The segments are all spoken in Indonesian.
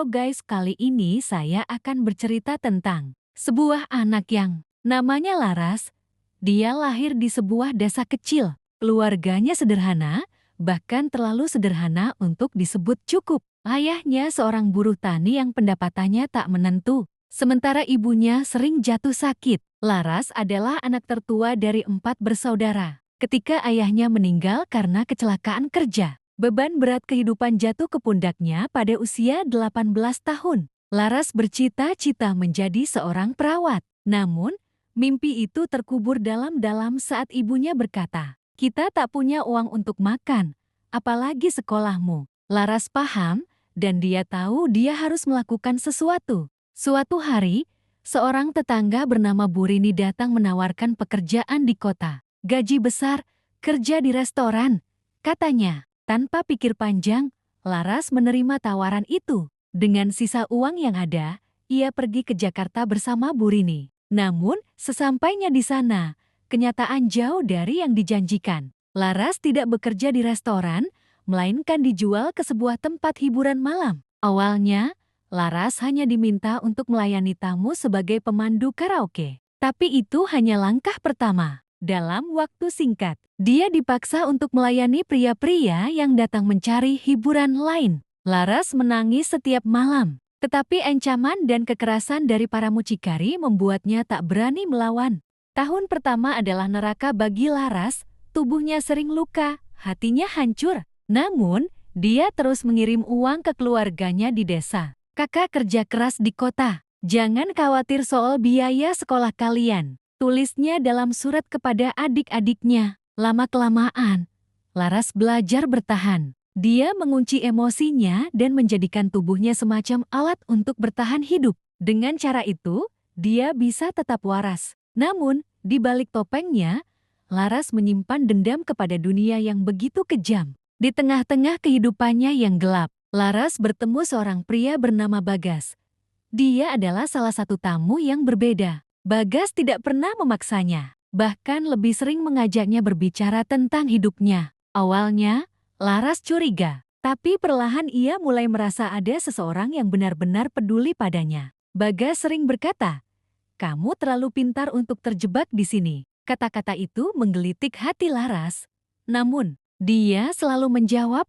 Halo guys, kali ini saya akan bercerita tentang sebuah anak yang namanya Laras. Dia lahir di sebuah desa kecil. Keluarganya sederhana, bahkan terlalu sederhana untuk disebut cukup. Ayahnya seorang buruh tani yang pendapatannya tak menentu, sementara ibunya sering jatuh sakit. Laras adalah anak tertua dari 4 bersaudara. Ketika ayahnya meninggal karena kecelakaan kerja, beban berat kehidupan jatuh ke pundaknya pada usia 18 tahun. Laras bercita-cita menjadi seorang perawat. Namun, mimpi itu terkubur dalam-dalam saat ibunya berkata, "Kita tak punya uang untuk makan, apalagi sekolahmu." Laras paham, dan dia tahu dia harus melakukan sesuatu. Suatu hari, seorang tetangga bernama Burini datang menawarkan pekerjaan di kota. Gaji besar, kerja di restoran, katanya. Tanpa pikir panjang, Laras menerima tawaran itu. Dengan sisa uang yang ada, ia pergi ke Jakarta bersama Burini. Namun, sesampainya di sana, kenyataan jauh dari yang dijanjikan. Laras tidak bekerja di restoran, melainkan dijual ke sebuah tempat hiburan malam. Awalnya, Laras hanya diminta untuk melayani tamu sebagai pemandu karaoke. Tapi itu hanya langkah pertama. Dalam waktu singkat, dia dipaksa untuk melayani pria-pria yang datang mencari hiburan lain. Laras menangis setiap malam, tetapi ancaman dan kekerasan dari para mucikari membuatnya tak berani melawan. Tahun pertama adalah neraka bagi Laras, tubuhnya sering luka, hatinya hancur. Namun, dia terus mengirim uang ke keluarganya di desa. "Kakak kerja keras di kota, jangan khawatir soal biaya sekolah kalian," tulisnya dalam surat kepada adik-adiknya. Lama-kelamaan, Laras belajar bertahan. Dia mengunci emosinya dan menjadikan tubuhnya semacam alat untuk bertahan hidup. Dengan cara itu, dia bisa tetap waras. Namun, di balik topengnya, Laras menyimpan dendam kepada dunia yang begitu kejam. Di tengah-tengah kehidupannya yang gelap, Laras bertemu seorang pria bernama Bagas. Dia adalah salah satu tamu yang berbeda. Bagas tidak pernah memaksanya, bahkan lebih sering mengajaknya berbicara tentang hidupnya. Awalnya, Laras curiga, tapi perlahan ia mulai merasa ada seseorang yang benar-benar peduli padanya. Bagas sering berkata, "Kamu terlalu pintar untuk terjebak di sini." Kata-kata itu menggelitik hati Laras. Namun, dia selalu menjawab,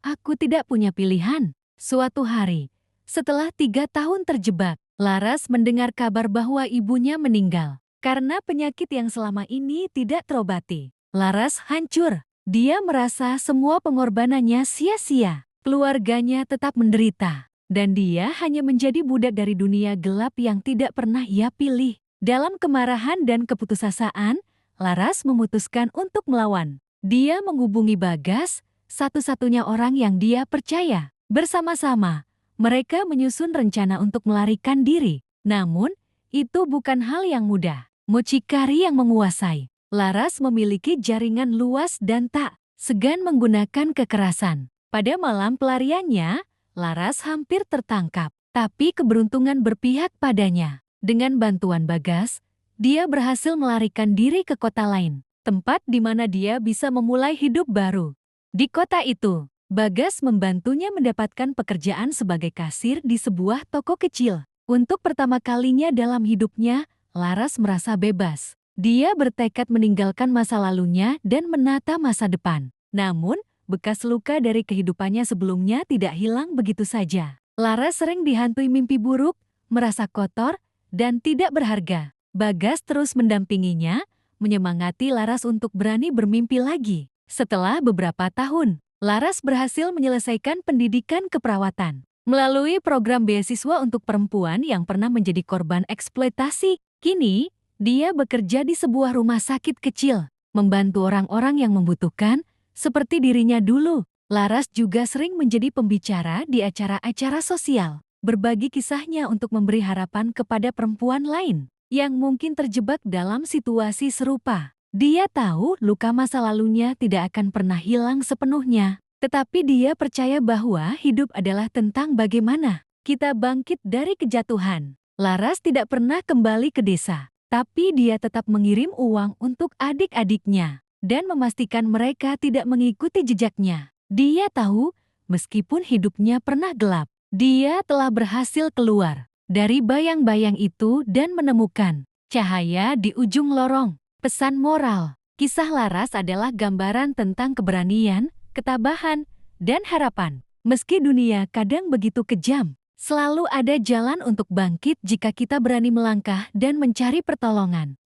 "Aku tidak punya pilihan." Suatu hari, setelah 3 tahun terjebak, Laras mendengar kabar bahwa ibunya meninggal karena penyakit yang selama ini tidak terobati. Laras hancur. Dia merasa semua pengorbanannya sia-sia. Keluarganya tetap menderita, dan dia hanya menjadi budak dari dunia gelap yang tidak pernah ia pilih. Dalam kemarahan dan keputusasaan, Laras memutuskan untuk melawan. Dia menghubungi Bagas, satu-satunya orang yang dia percaya. Bersama-sama, mereka menyusun rencana untuk melarikan diri. Namun, itu bukan hal yang mudah. Mucikari yang menguasai. Laras memiliki jaringan luas dan tak segan menggunakan kekerasan. Pada malam pelariannya, Laras hampir tertangkap. Tapi keberuntungan berpihak padanya. Dengan bantuan Bagas, dia berhasil melarikan diri ke kota lain. Tempat di mana dia bisa memulai hidup baru. Di kota itu, Bagas membantunya mendapatkan pekerjaan sebagai kasir di sebuah toko kecil. Untuk pertama kalinya dalam hidupnya, Laras merasa bebas. Dia bertekad meninggalkan masa lalunya dan menata masa depan. Namun, bekas luka dari kehidupannya sebelumnya tidak hilang begitu saja. Laras sering dihantui mimpi buruk, merasa kotor, dan tidak berharga. Bagas terus mendampinginya, menyemangati Laras untuk berani bermimpi lagi. Setelah beberapa tahun, Laras berhasil menyelesaikan pendidikan keperawatan. Melalui program beasiswa untuk perempuan yang pernah menjadi korban eksploitasi, kini dia bekerja di sebuah rumah sakit kecil, membantu orang-orang yang membutuhkan, seperti dirinya dulu. Laras juga sering menjadi pembicara di acara-acara sosial, berbagi kisahnya untuk memberi harapan kepada perempuan lain yang mungkin terjebak dalam situasi serupa. Dia tahu luka masa lalunya tidak akan pernah hilang sepenuhnya, tetapi dia percaya bahwa hidup adalah tentang bagaimana kita bangkit dari kejatuhan. Laras tidak pernah kembali ke desa, tapi dia tetap mengirim uang untuk adik-adiknya dan memastikan mereka tidak mengikuti jejaknya. Dia tahu, meskipun hidupnya pernah gelap, Dia telah berhasil keluar dari bayang-bayang itu dan menemukan cahaya di ujung lorong. Pesan moral, kisah Laras adalah gambaran tentang keberanian, ketabahan, dan harapan. Meski dunia kadang begitu kejam, selalu ada jalan untuk bangkit jika kita berani melangkah dan mencari pertolongan.